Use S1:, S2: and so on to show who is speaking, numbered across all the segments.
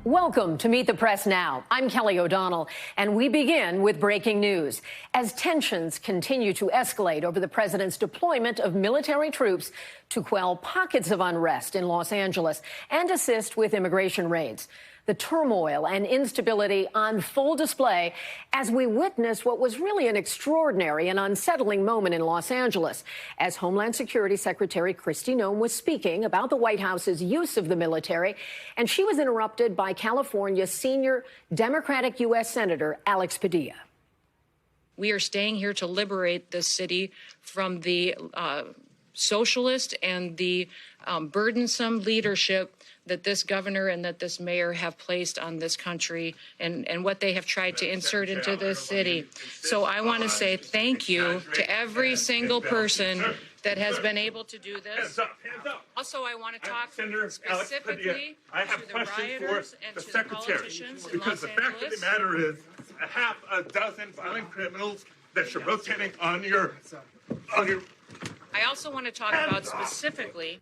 S1: Welcome to Meet the Press Now. I'm Kelly O'Donnell, and we begin with breaking news. As tensions continue to escalate over the president's deployment of military troops to quell pockets of unrest in Los Angeles and assist with immigration raids. The turmoil and instability on full display as we witness what was really an extraordinary and unsettling moment in Los Angeles as Homeland Security Secretary Kristi Noem was speaking about the White House's use of the military, and she was interrupted by California's senior Democratic U.S. Senator Alex Padilla.
S2: We are staying here to liberate this city from the socialist and the burdensome leadership that this governor and that this mayor have placed on this country and what they have tried to insert into this city. So I want to say thank you to every single person that has been able to do this. Also, I want to talk specifically to the rioters and to the politicians in Los Angeles.
S3: Because the fact of the matter is, a half a dozen violent criminals that you're rotating on your...
S2: I also want to talk about specifically...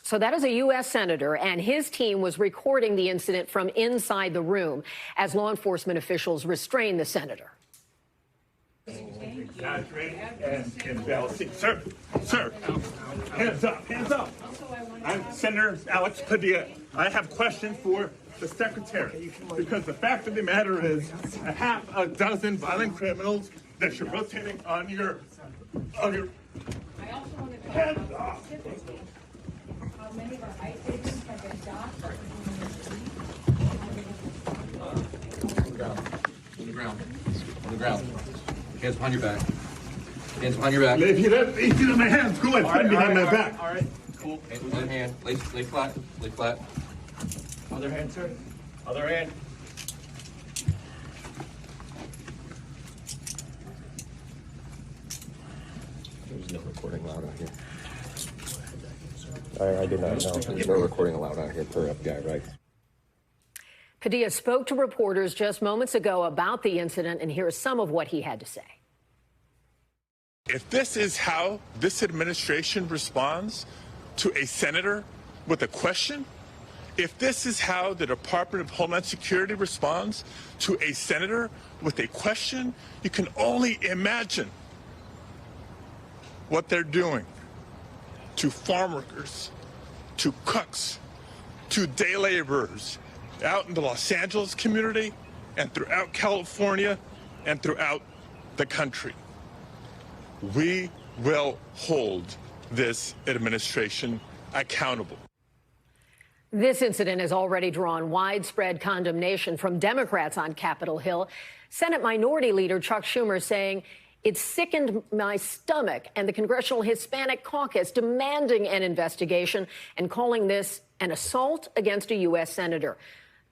S1: So that is a U.S. senator, and his team was recording the incident from inside the room as law enforcement officials restrained the senator.
S3: Sir, hands up. I'm Senator Alex Padilla. I have questions for the secretary, because the fact of the matter is, a half a dozen violent criminals that you're rotating on your... Hands up.
S4: How many of our ICE agents have been docked?
S5: On the ground. Hands behind your back. Hands behind your back.
S3: If you don't my hands, go ahead, put them behind my back.
S5: All right, cool. Other hand, lay flat, lay flat.
S6: Other hand, sir. Other hand.
S5: There's no recording allowed out here. I did not know. There's no recording allowed out here per FBI rights.
S1: Padilla spoke to reporters just moments ago about the incident, and here's some of what he had to say.
S3: If this is how this administration responds to a senator with a question, if this is how the Department of Homeland Security responds to a senator with a question, you can only imagine what they're doing to farm workers, to cooks, to day laborers out in the Los Angeles community and throughout California and throughout the country. We will hold this administration accountable.
S1: This incident has already drawn widespread condemnation from Democrats on Capitol Hill. Senate Minority Leader Chuck Schumer saying, "It sickened my stomach," and the Congressional Hispanic Caucus demanding an investigation and calling this an assault against a U.S. senator.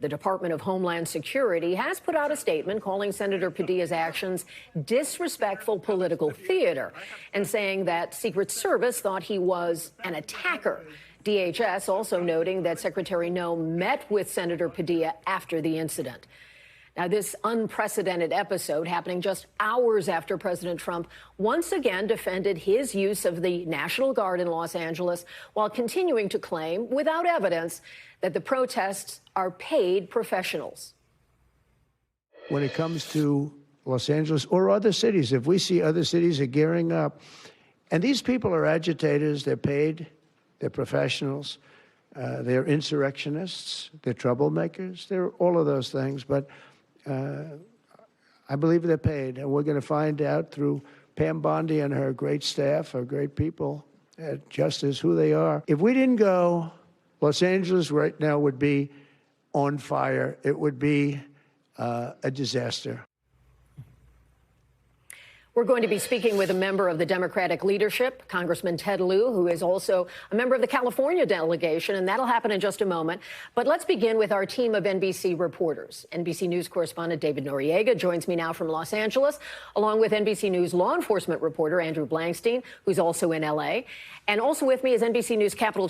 S1: The Department of Homeland Security has put out a statement calling Senator Padilla's actions disrespectful political theater and saying that Secret Service thought he was an attacker. DHS also noting that Secretary Noem met with Senator Padilla after the incident. Now, this unprecedented episode happening just hours after President Trump once again defended his use of the National Guard in Los Angeles while continuing to claim, without evidence, that the protests are paid professionals.
S7: When it comes to Los Angeles or other cities, if we see other cities are gearing up, and these people are agitators, they're paid, they're professionals, they're insurrectionists, they're troublemakers, they're all of those things, but I believe they're paid, and we're going to find out through Pam Bondi and her great staff, her great people at Justice, who they are. If we didn't go, Los Angeles right now would be on fire. It would be a disaster.
S1: We're going to be speaking with a member of the Democratic leadership, Congressman Ted Lieu, who is also a member of the California delegation, and that'll happen in just a moment. But let's begin with our team of NBC reporters. NBC News correspondent David Noreiga joins me now from Los Angeles, along with NBC News law enforcement reporter Andrew Blankstein, who's also in L.A. And also with me is NBC News Capitol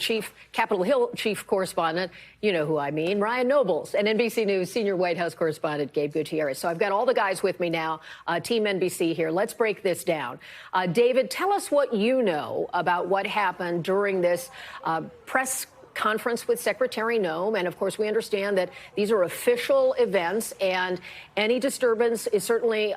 S1: Hill chief correspondent, you know who I mean, Ryan Nobles, and NBC News senior White House correspondent Gabe Gutierrez. So I've got all the guys with me now, Team NBC here. Let's break this down. David, tell us what you know about what happened during this press conference with Secretary Noem, and of course we understand that these are official events, and any disturbance is certainly,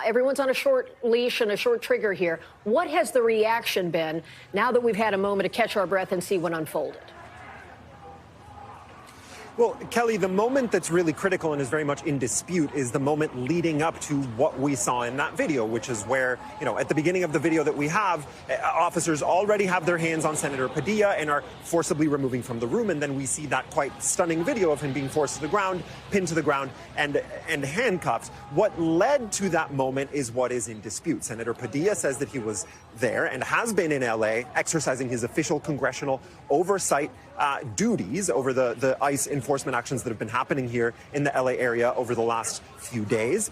S1: everyone's on a short leash and a short trigger here. What has the reaction been now that we've had a moment to catch our breath and see what unfolded?
S8: Well, Kelly, the moment that's really critical and is very much in dispute is the moment leading up to what we saw in that video, which is where, at the beginning of the video that we have, officers already have their hands on Senator Padilla and are forcibly removing from the room. And then we see that quite stunning video of him being forced to the ground, pinned to the ground, and handcuffed. What led to that moment is what is in dispute. Senator Padilla says that he was there and has been in L.A. exercising his official congressional oversight duties over the ICE enforcement actions that have been happening here in the LA area over the last few days.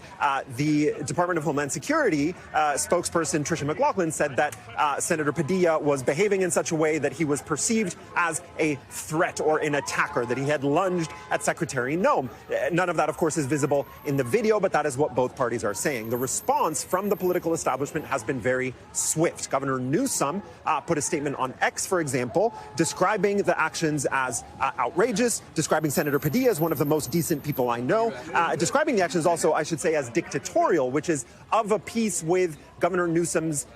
S8: The Department of Homeland Security spokesperson Tricia McLaughlin said that Senator Padilla was behaving in such a way that he was perceived as a threat or an attacker, that he had lunged at Secretary Noem. None of that, of course, is visible in the video, but that is what both parties are saying. The response from the political establishment has been very swift. Governor Newsom put a statement on X, for example, describing the actions as outrageous, describing Senator Padilla as one of the most decent people I know, describing the actions also, I should say, as dictatorial, which is of a piece with Governor Newsom's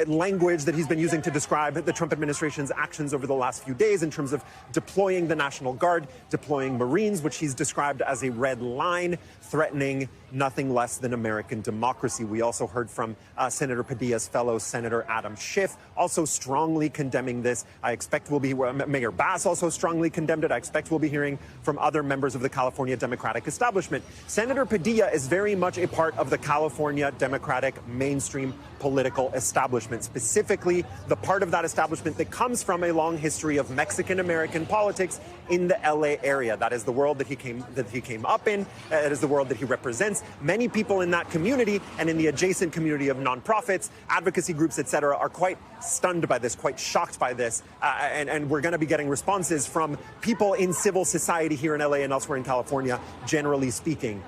S8: language that he's been using to describe the Trump administration's actions over the last few days in terms of deploying the National Guard, deploying Marines, which he's described as a red line, threatening nothing less than American democracy. We also heard from Senator Padilla's fellow Senator Adam Schiff, also strongly condemning this. I expect we'll be, Mayor Bass also strongly condemned it. I expect we'll be hearing from other members of the California Democratic establishment. Senator Padilla is very much a part of the California Democratic mainstream political establishment, specifically the part of that establishment that comes from a long history of Mexican-American politics in the LA area. That is the world that he came up in. It is the world that he represents. Many people in that community and in the adjacent community of nonprofits, advocacy groups, et cetera, are quite stunned by this, quite shocked by this. And we're going to be getting responses from people in civil society here in LA and elsewhere in California, generally speaking,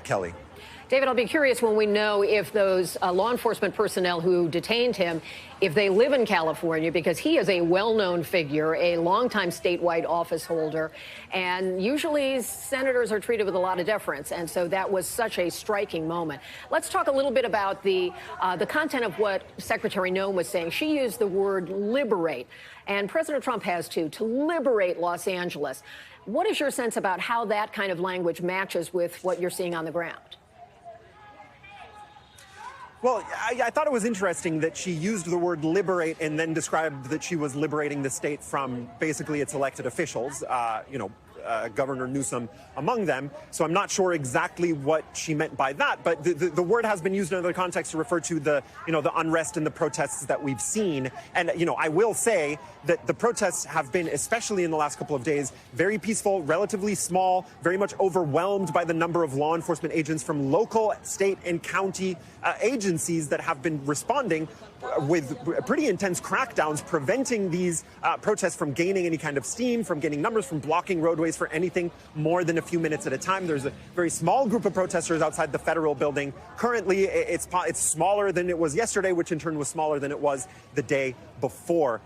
S8: Kelly.
S1: David, I'll be curious when we know if those law enforcement personnel who detained him, if they live in California, because he is a well-known figure, a longtime statewide office holder, and usually senators are treated with a lot of deference, and so that was such a striking moment. Let's talk a little bit about the content of what Secretary Noem was saying. She used the word liberate, and President Trump has too, to liberate Los Angeles. What is your sense about how that kind of language matches with what you're seeing on the ground?
S8: Well, I thought it was interesting that she used the word liberate and then described that she was liberating the state from basically its elected officials, Governor Newsom among them. So I'm not sure exactly what she meant by that, but the word has been used in other contexts to refer to the unrest and the protests that we've seen. And, I will say that the protests have been, especially in the last couple of days, very peaceful, relatively small, very much overwhelmed by the number of law enforcement agents from local, state, and county agencies that have been responding with pretty intense crackdowns, preventing these protests from gaining any kind of steam, from gaining numbers, from blocking roadways for anything more than a few minutes at a time. There's a very small group of protesters outside the federal building. Currently, it's smaller than it was yesterday, which in turn was smaller than it was the day before.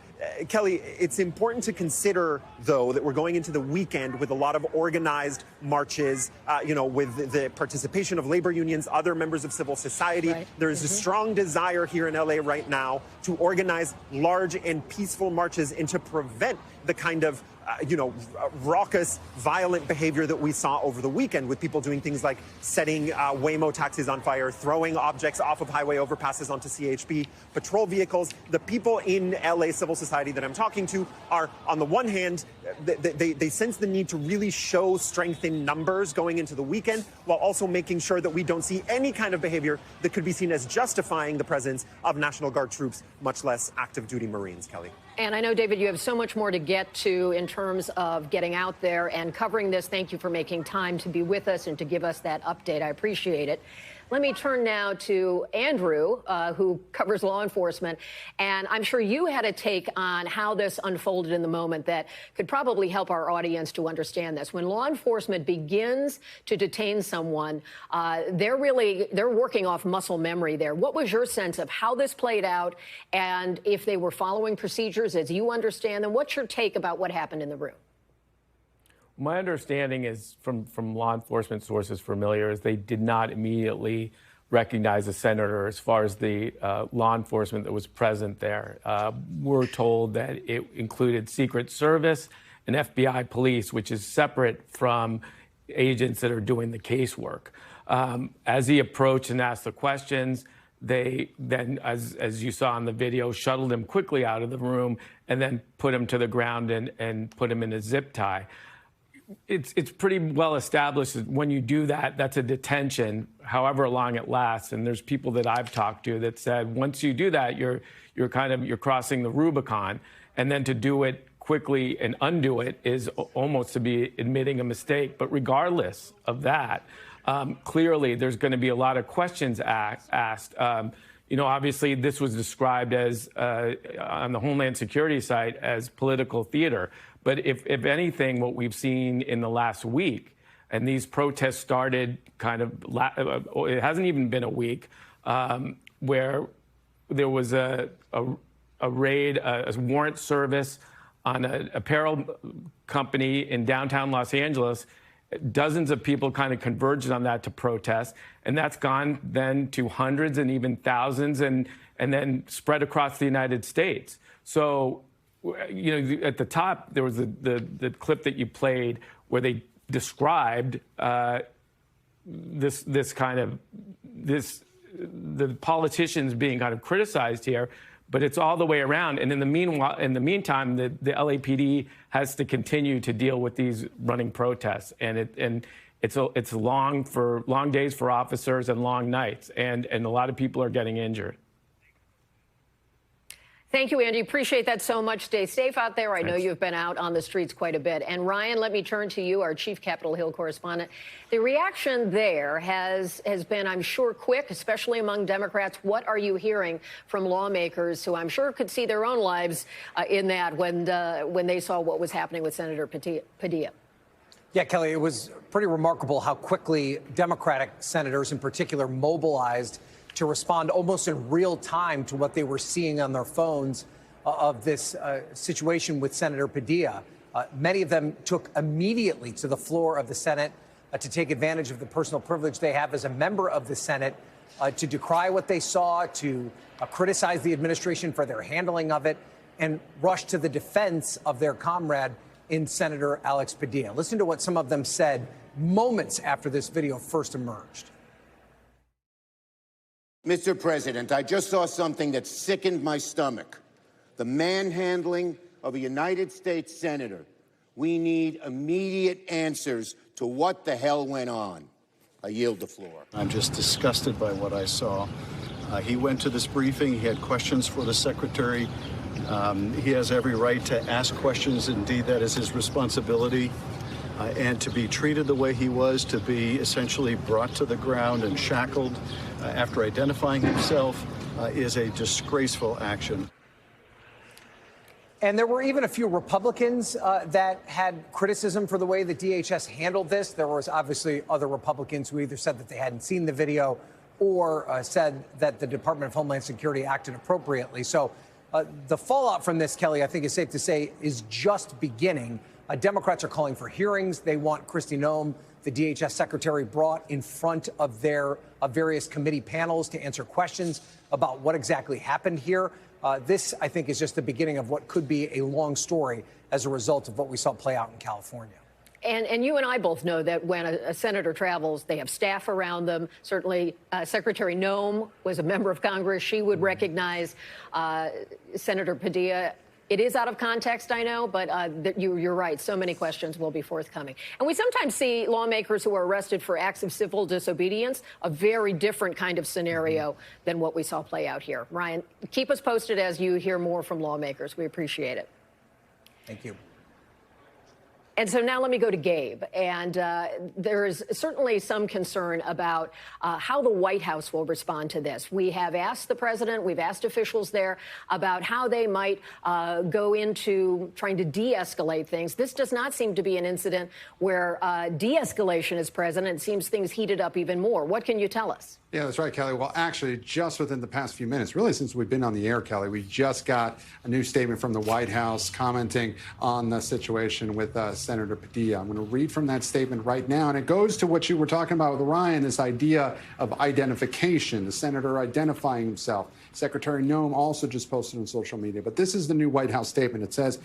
S8: Kelly, it's important to consider, though, that we're going into the weekend with a lot of organized marches, with the participation of labor unions, other members of civil society. Right. There is a strong desire here in LA right now to organize large and peaceful marches and to prevent the kind of raucous, violent behavior that we saw over the weekend, with people doing things like setting Waymo taxis on fire, throwing objects off of highway overpasses onto CHP patrol vehicles. The people in LA civil society that I'm talking to are, on the one hand, they sense the need to really show strength in numbers going into the weekend, while also making sure that we don't see any kind of behavior that could be seen as justifying the presence of National Guard troops, much less active duty Marines, Kelly.
S1: And I know, David, you have so much more to get to in terms of getting out there and covering this. Thank you for making time to be with us and to give us that update. I appreciate it. Let me turn now to Andrew, who covers law enforcement. And I'm sure you had a take on how this unfolded in the moment that could probably help our audience to understand this. When law enforcement begins to detain someone, they're working off muscle memory there. What was your sense of how this played out, and if they were following procedures as you understand them? What's your take about what happened in the room?
S9: My understanding is from law enforcement sources familiar is they did not immediately recognize the senator as far as the law enforcement that was present there. We're told that it included Secret Service and FBI police, which is separate from agents that are doing the casework. As he approached and asked the questions, they then, as you saw in the video, shuttled him quickly out of the room and then put him to the ground and put him in a zip tie. It's pretty well established that when you do that, that's a detention, however long it lasts. And there's people that I've talked to that said once you do that, you're crossing the Rubicon, and then to do it quickly and undo it is almost to be admitting a mistake. But regardless of that, clearly there's going to be a lot of questions asked. Obviously this was described as on the Homeland Security site as political theater. But if anything, what we've seen in the last week, and these protests started it hasn't even been a week, where there was a raid, a warrant service on an apparel company in downtown Los Angeles. Dozens of people kind of converged on that to protest, and that's gone then to hundreds and even thousands, and then spread across the United States. So, at the top there was the clip that you played where they described the politicians being kind of criticized here. But it's all the way around. And in the meantime, the LAPD has to continue to deal with these running protests. And it's long days for officers and long nights. And a lot of people are getting injured.
S1: Thank you, Andy. Appreciate that so much. Stay safe out there. I know you've been out on the streets quite a bit. And Ryan, let me turn to you, our chief Capitol Hill correspondent. The reaction there has been, I'm sure, quick, especially among Democrats. What are you hearing from lawmakers who I'm sure could see their own lives in that when they saw what was happening with Senator Padilla?
S10: Yeah, Kelly, it was pretty remarkable how quickly Democratic senators in particular mobilized to respond almost in real time to what they were seeing on their phones of this situation with Senator Padilla. Many of them took immediately to the floor of the Senate to take advantage of the personal privilege they have as a member of the Senate to decry what they saw, to criticize the administration for their handling of it, and rush to the defense of their comrade in Senator Alex Padilla. Listen to what some of them said moments after this video first emerged.
S11: Mr. President, I just saw something that sickened my stomach. The manhandling of a United States senator. We need immediate answers to what the hell went on. I yield the floor.
S12: I'm just disgusted by what I saw. He went to this briefing. He had questions for the secretary. He has every right to ask questions. Indeed, that is his responsibility. And to be treated the way he was, to be essentially brought to the ground and shackled after identifying himself is a disgraceful action.
S10: And there were even a few Republicans that had criticism for the way the DHS handled this. There was obviously other Republicans who either said that they hadn't seen the video or said that the Department of Homeland Security acted appropriately. So the fallout from this, Kelly, I think is safe to say, is just beginning. Democrats are calling for hearings. They want Kristi Noem, the DHS secretary, brought in front of their various committee panels to answer questions about what exactly happened here. This, I think, is just the beginning of what could be a long story as a result of what we saw play out in California.
S1: And you and I both know that when a senator travels, they have staff around them. Certainly, Secretary Noem was a member of Congress. She would recognize Senator Padilla. It is out of context, I know, but you're right. So many questions will be forthcoming. And we sometimes see lawmakers who are arrested for acts of civil disobedience, a very different kind of scenario than what we saw play out here. Ryan, keep us posted as you hear more from lawmakers. We appreciate it.
S10: Thank you.
S1: And so now let me go to Gabe. And there is certainly some concern about how the White House will respond to this. We have asked the president, we've asked officials there about how they might go into trying to de-escalate things. This does not seem to be an incident where de-escalation is present. It seems things heated up even more. What can you tell us?
S13: Yeah, that's right, Kelly. Well, actually, just within the past few minutes, really since we've been on the air, Kelly, we just got a new statement from the White House commenting on the situation with Senator Padilla. I'm going to read from that statement right now, and it goes to what you were talking about with Ryan, this idea of identification, the senator identifying himself. Secretary Noem also just posted on social media, but this is the new White House statement. It says,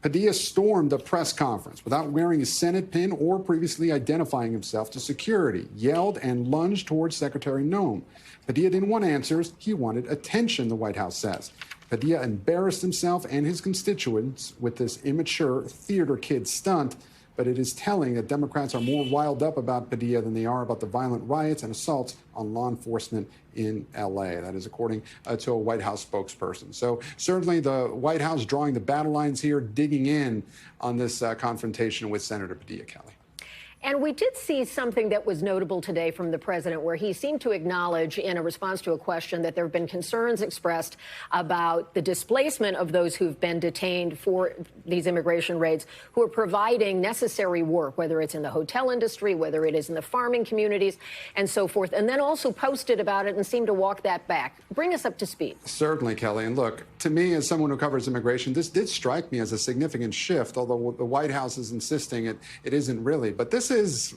S13: Padilla stormed a press conference without wearing a Senate pin or previously identifying himself to security, yelled and lunged towards Secretary Noem. Padilla didn't want answers. He wanted attention, the White House says. Padilla embarrassed himself and his constituents with this immature theater kid stunt, but it is telling that Democrats are more riled up about Padilla than they are about the violent riots and assaults on law enforcement in L.A. That is according to a White House spokesperson. So certainly the White House drawing the battle lines here, digging in on this confrontation with Senator Padilla, Kelly.
S1: And we did see something that was notable today from the president, where he seemed to acknowledge in a response to a question that there have been concerns expressed about the displacement of those who've been detained for these immigration raids, who are providing necessary work, whether it's in the hotel industry, whether it is in the farming communities and so forth, and then also posted about it and seemed to walk that back. Bring us up to speed.
S13: Certainly, Kelly. And look, to me, as someone who covers immigration, this did strike me as a significant shift, although the White House is insisting it isn't really. But this is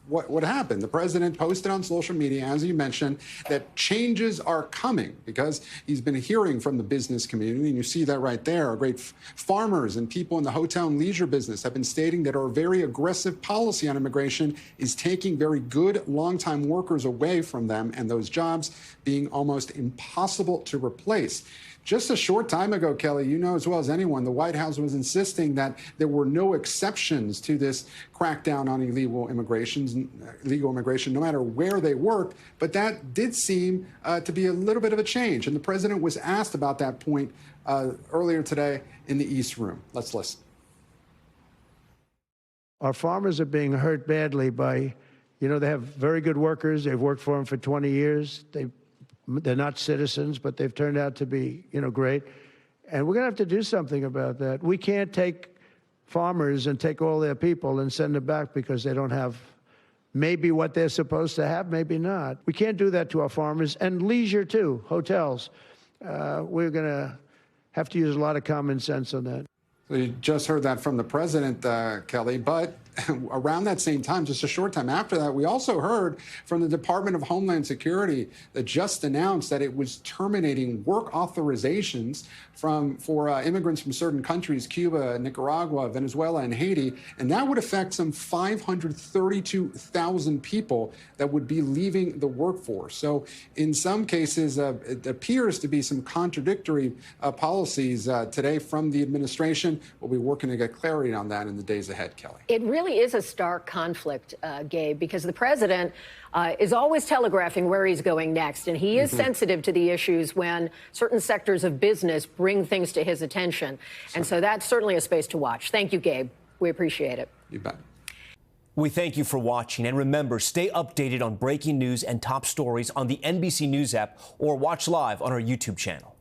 S13: what happened. The president posted on social media, as you mentioned, that changes are coming because he's been hearing from the business community. And you see that right there. Great farmers and people in the hotel and leisure business have been stating that our very aggressive policy on immigration is taking very good longtime workers away from them, and those jobs being almost impossible to replace. Just a short time ago, Kelly, you know as well as anyone, the White House was insisting that there were no exceptions to this crackdown on illegal immigration, no matter where they worked. But that did seem to be a little bit of a change. And the president was asked about that point earlier today in the East Room. Let's listen.
S7: Our farmers are being hurt badly by, they have very good workers. They've worked for them for 20 years. They're not citizens, but they've turned out to be, great. And we're going to have to do something about that. We can't take farmers and take all their people and send them back because they don't have maybe what they're supposed to have, maybe not. We can't do that to our farmers. And leisure, too, hotels. We're going to have to use a lot of common sense on that.
S13: So you just heard that from the president, Kelly, but around that same time, just a short time after that, we also heard from the Department of Homeland Security that just announced that it was terminating work authorizations for immigrants from certain countries, Cuba, Nicaragua, Venezuela, and Haiti, and that would affect some 532,000 people that would be leaving the workforce. So in some cases, it appears to be some contradictory policies today from the administration. We'll be working to get clarity on that in the days ahead, Kelly.
S1: It really is a stark conflict, Gabe, because the president is always telegraphing where he's going next, and he is sensitive to the issues when certain sectors of business bring things to his attention. And so that's certainly a space to watch. Thank you, Gabe. We appreciate it.
S13: You bet.
S14: We thank you for watching, and remember, stay updated on breaking news and top stories on the NBC News app or watch live on our YouTube channel.